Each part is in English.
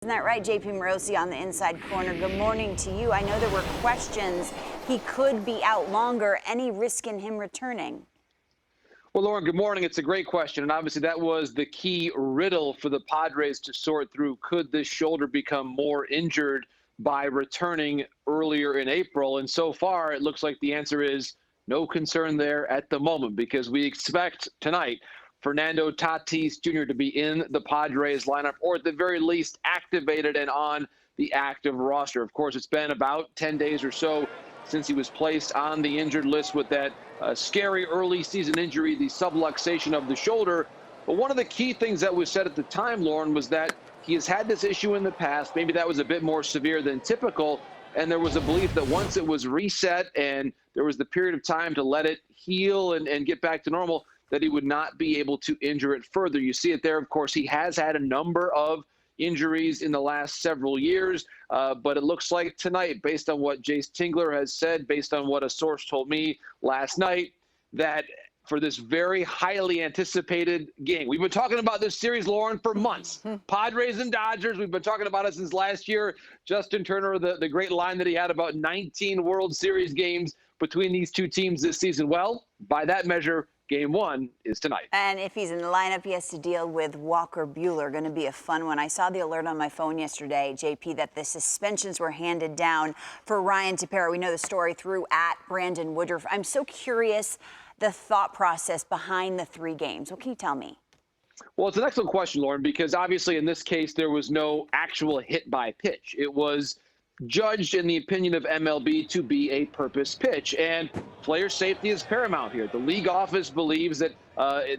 Isn't that right, JP Morosi on the inside corner? Good morning to you. I know there were questions. He could be out longer. Any risk in him returning? Well, Lauren, good morning. It's a great question. And obviously that was the key riddle for the Padres to sort through. Could this shoulder become more injured by returning earlier in April? And so far, it looks like the answer is no concern there at the moment, because we expect tonight Fernando Tatis Jr. to be in the Padres lineup, or at the very least activated and on the active roster. Of course, it's been about 10 days or so since he was placed on the injured list with that scary early season injury, the subluxation of the shoulder. But one of the key things that was said at the time, Lauren, was that he has had this issue in the past. Maybe that was a bit more severe than typical. And there was a belief that once it was reset and there was the period of time to let it heal and get back to normal, that he would not be able to injure it further. You see it there. Of course, he has had a number of injuries in the last several years, but it looks like tonight, based on what Jace Tingler has said, based on what a source told me last night, that for this very highly anticipated game, we've been talking about this series, Lauren, for months. Padres and Dodgers, we've been talking about it since last year. Justin Turner, the great line that he had about 19 World Series games between these two teams this season. Well, by that measure, Game 1 is tonight. And if he's in the lineup, he has to deal with Walker Buehler. Going to be a fun one. I saw the alert on my phone yesterday, JP, that the suspensions were handed down for Ryan Tepera. We know the story through at Brandon Woodruff. I'm so curious the thought process behind the 3 games. What can you tell me? Well, it's an excellent question, Lauren, because obviously in this case, there was no actual hit by pitch. It was judged, in the opinion of MLB, to be a purpose pitch. And player safety is paramount here. The league office believes that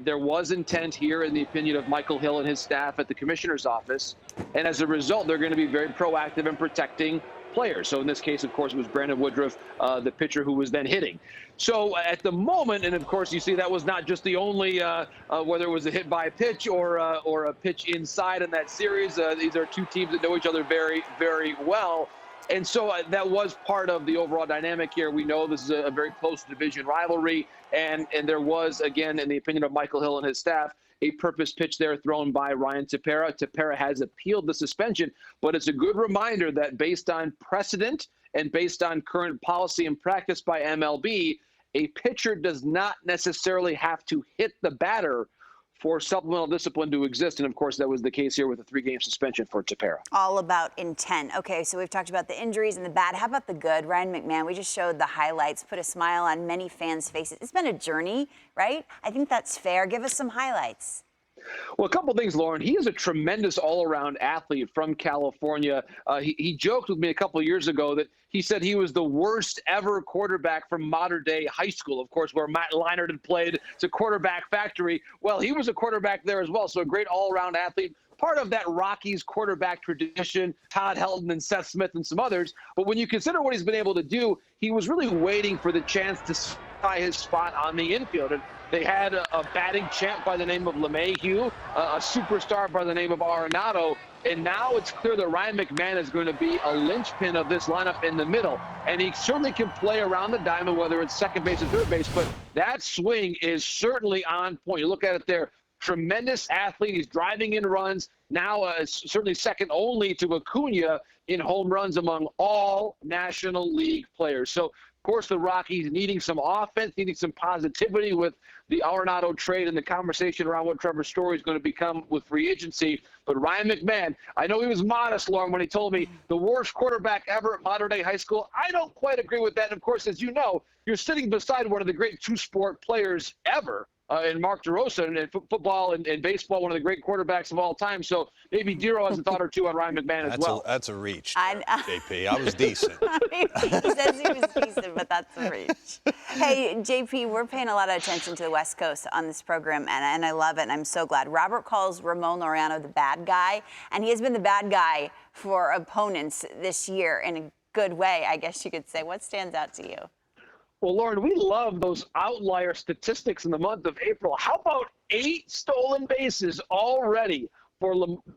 there was intent here, in the opinion of Michael Hill and his staff at the commissioner's office. And as a result, they're going to be very proactive in protecting players. So in this case, of course, it was Brandon Woodruff, the pitcher who was then hitting. So at the moment, and of course, you see that was not just the only, whether it was a hit by pitch or a pitch inside in that series. These are two teams that know each other very, very well. And so that was part of the overall dynamic here. We know this is a very close division rivalry. And there was, again, in the opinion of Michael Hill and his staff, a purpose pitch there thrown by Ryan Tepera. Tepera has appealed the suspension, but it's a good reminder that based on precedent and based on current policy and practice by MLB, a pitcher does not necessarily have to hit the batter for supplemental discipline to exist. And of course, that was the case here with a 3-game suspension for Tepera. All about intent. Okay, so we've talked about the injuries and the bad. How about the good? Ryan McMahon, we just showed the highlights, put a smile on many fans' faces. It's been a journey, right? I think that's fair. Give us some highlights. Well, a couple things, Lauren. He is a tremendous all-around athlete from California. He joked with me a couple of years ago that he said he was the worst ever quarterback from modern-day high school, of course, where Matt Leinart had played. It's a quarterback factory. Well, he was a quarterback there as well, so a great all-around athlete. Part of that Rockies quarterback tradition, Todd Helton and Seth Smith and some others. But when you consider what he's been able to do, he was really waiting for the chance to solidify his spot on the infield. And they had a batting champ by the name of LeMahieu, a superstar by the name of Arenado, and now it's clear that Ryan McMahon is going to be a linchpin of this lineup in the middle. And he certainly can play around the diamond, whether it's second base or third base, but that swing is certainly on point. You look at it there, tremendous athlete. He's driving in runs, now certainly second only to Acuna in home runs among all National League players. So, of course, the Rockies needing some offense, needing some positivity with the Arenado trade and the conversation around what Trevor Story is going to become with free agency. But Ryan McMahon, I know he was modest, Lauren, when he told me the worst quarterback ever at modern-day high school. I don't quite agree with that. And, of course, as you know, you're sitting beside one of the great two-sport players ever in Mark DeRosa, and football and baseball, one of the great quarterbacks of all time. So maybe Dero has a thought or two on Ryan McMahon as well. That's a reach, JP. I was decent. He says he was decent, but that's a reach. Hey, JP, we're paying a lot of attention to the West Coast on this program, and I love it, and I'm so glad. Robert calls Ramone Loriano the bad guy, and he has been the bad guy for opponents this year in a good way, I guess you could say. What stands out to you? Well, Lauren, we love those outlier statistics in the month of April. How about 8 stolen bases already for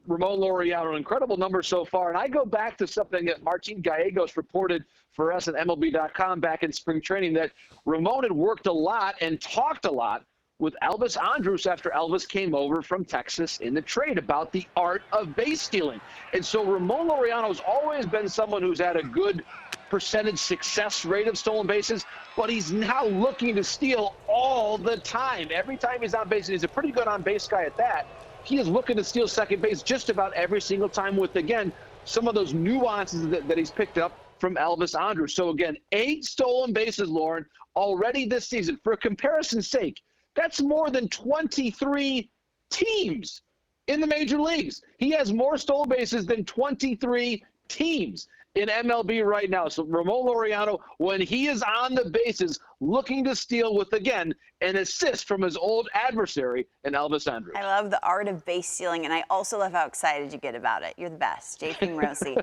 Ramone Loriano? An incredible number so far. And I go back to something that Martin Gallegos reported for us at MLB.com back in spring training, that Ramone had worked a lot and talked a lot with Elvis Andrus after Elvis came over from Texas in the trade about the art of base stealing. And so Ramone Loriano has always been someone who's had a good percentage success rate of stolen bases, but he's now looking to steal all the time. Every time he's on base, and he's a pretty good on base guy at that, he is looking to steal second base just about every single time with, again, some of those nuances that he's picked up from Elvis Andrus. So again, 8 stolen bases, Lauren, already this season. For comparison's sake, that's more than 23 teams in the major leagues. He has more stolen bases than 23 teams in MLB right now. So Ramone Loriano, when he is on the bases, looking to steal with, again, an assist from his old adversary in Elvis Andrus. I love the art of base stealing, and I also love how excited you get about it. You're the best. JP Morosi.